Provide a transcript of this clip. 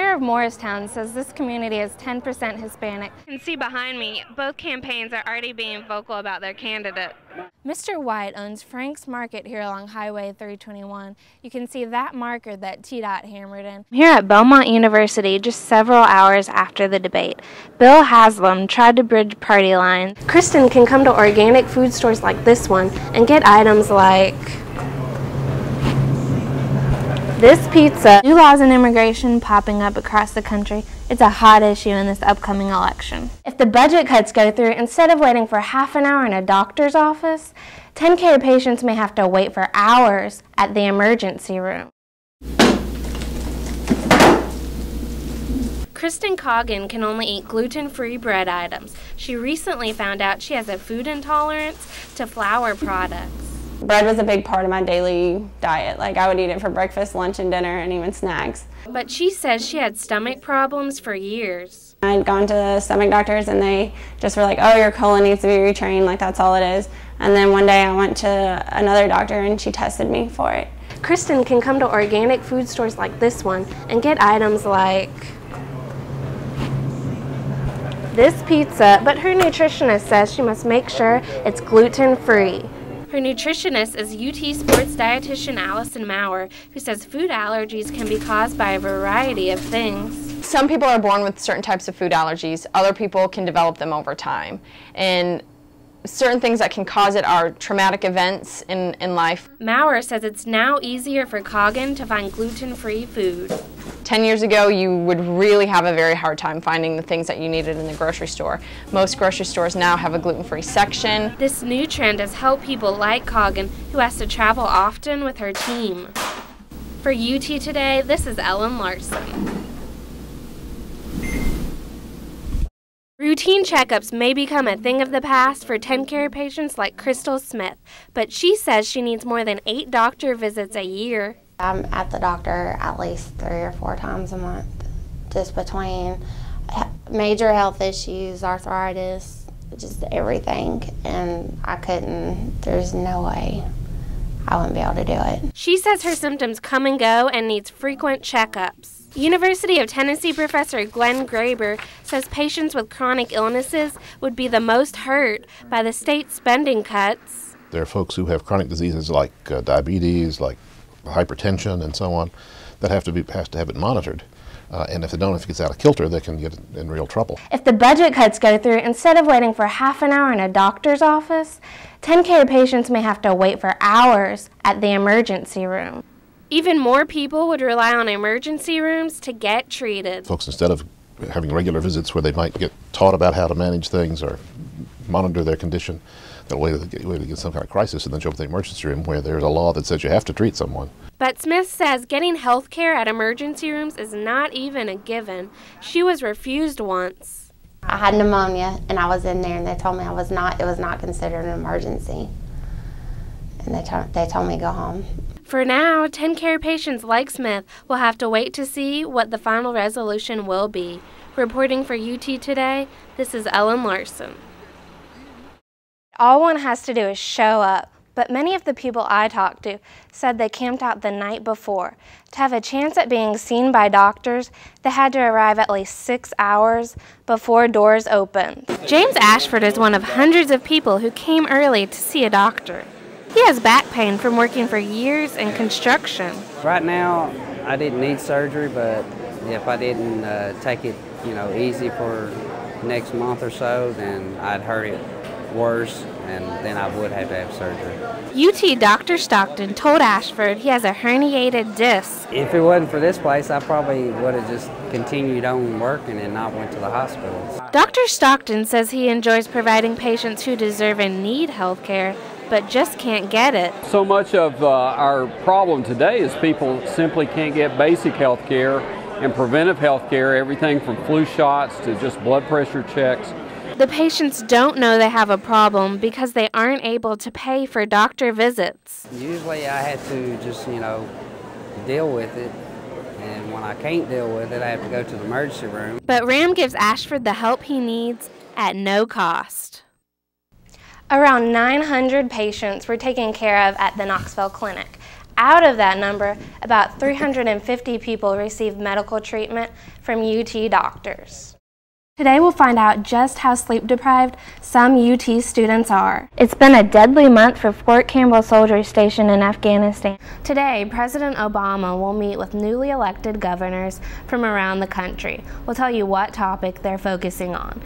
mayor of Morristown says this community is 10% Hispanic. You can see behind me, both campaigns are already being vocal about their candidate. Mr. White owns Frank's Market here along Highway 321. You can see that marker that TDOT hammered in. Here at Belmont University, just several hours after the debate, Bill Haslam tried to bridge party lines. Kristen can come to organic food stores like this one and get items like this pizza. New laws and immigration popping up across the country. It's a hot issue in this upcoming election. If the budget cuts go through, instead of waiting for half an hour in a doctor's office, TennCare patients may have to wait for hours at the emergency room. Kristen Coggin can only eat gluten-free bread items. She recently found out she has a food intolerance to flour products. Bread was a big part of my daily diet. Like, I would eat it for breakfast, lunch, and dinner, and even snacks. But she says she had stomach problems for years. I'd gone to stomach doctors, and they just were like, oh, your colon needs to be retrained, like that's all it is. And then one day I went to another doctor, and she tested me for it. Kristen can come to organic food stores like this one and get items like this pizza, but her nutritionist says she must make sure it's gluten-free. Her nutritionist is UT sports dietitian Allison Maurer, who says food allergies can be caused by a variety of things. Some people are born with certain types of food allergies. Other people can develop them over time. And certain things that can cause it are traumatic events in life. Maurer says it's now easier for Coggin to find gluten-free food. 10 years ago, you would really have a very hard time finding the things that you needed in the grocery store. Most grocery stores now have a gluten-free section. This new trend has helped people like Coggin, who has to travel often with her team. For UT Today, this is Ellen Larson. Routine checkups may become a thing of the past for TennCare patients like Crystal Smith, but she says she needs more than 8 doctor visits a year. I'm at the doctor at least 3 or 4 times a month, just between major health issues, arthritis, just everything, and there's no way I wouldn't be able to do it. She says her symptoms come and go and needs frequent checkups. University of Tennessee professor Glenn Graber says patients with chronic illnesses would be the most hurt by the state spending cuts. There are folks who have chronic diseases like diabetes, like hypertension and so on, that have to have it monitored. And if it gets out of kilter, they can get in real trouble. If the budget cuts go through, instead of waiting for half an hour in a doctor's office, TennCare patients may have to wait for hours at the emergency room. Even more people would rely on emergency rooms to get treated. Folks, instead of having regular visits where they might get taught about how to manage things or monitor their condition, that way they get some kind of crisis and then show up at the emergency room where there's a law that says you have to treat someone. But Smith says getting health care at emergency rooms is not even a given. She was refused once. I had pneumonia, and I was in there, and they told me it was not considered an emergency. And they told me to go home. For now, TennCare patients like Smith will have to wait to see what the final resolution will be. Reporting for UT Today, this is Ellen Larson. All one has to do is show up, but many of the people I talked to said they camped out the night before. To have a chance at being seen by doctors, they had to arrive at least 6 hours before doors opened. James Ashford is one of hundreds of people who came early to see a doctor. He has back pain from working for years in construction. Right now, I didn't need surgery, but if I didn't take it, easy for next month or so, then I'd hurt it worse, and then I would have to have surgery. UT Dr. Stockton told Ashford he has a herniated disc. If it wasn't for this place, I probably would have just continued on working and not went to the hospital. Dr. Stockton says he enjoys providing patients who deserve and need health care, but just can't get it. So much of our problem today is people simply can't get basic health care and preventive health care, everything from flu shots to just blood pressure checks. The patients don't know they have a problem because they aren't able to pay for doctor visits. Usually I have to just, deal with it, and when I can't deal with it, I have to go to the emergency room. But RAM gives Ashford the help he needs at no cost. Around 900 patients were taken care of at the Knoxville Clinic. Out of that number, about 350 people receive medical treatment from UT doctors. Today we'll find out just how sleep deprived some UT students are. It's been a deadly month for Fort Campbell Soldier Station in Afghanistan. Today, President Obama will meet with newly elected governors from around the country. We'll tell you what topic they're focusing on.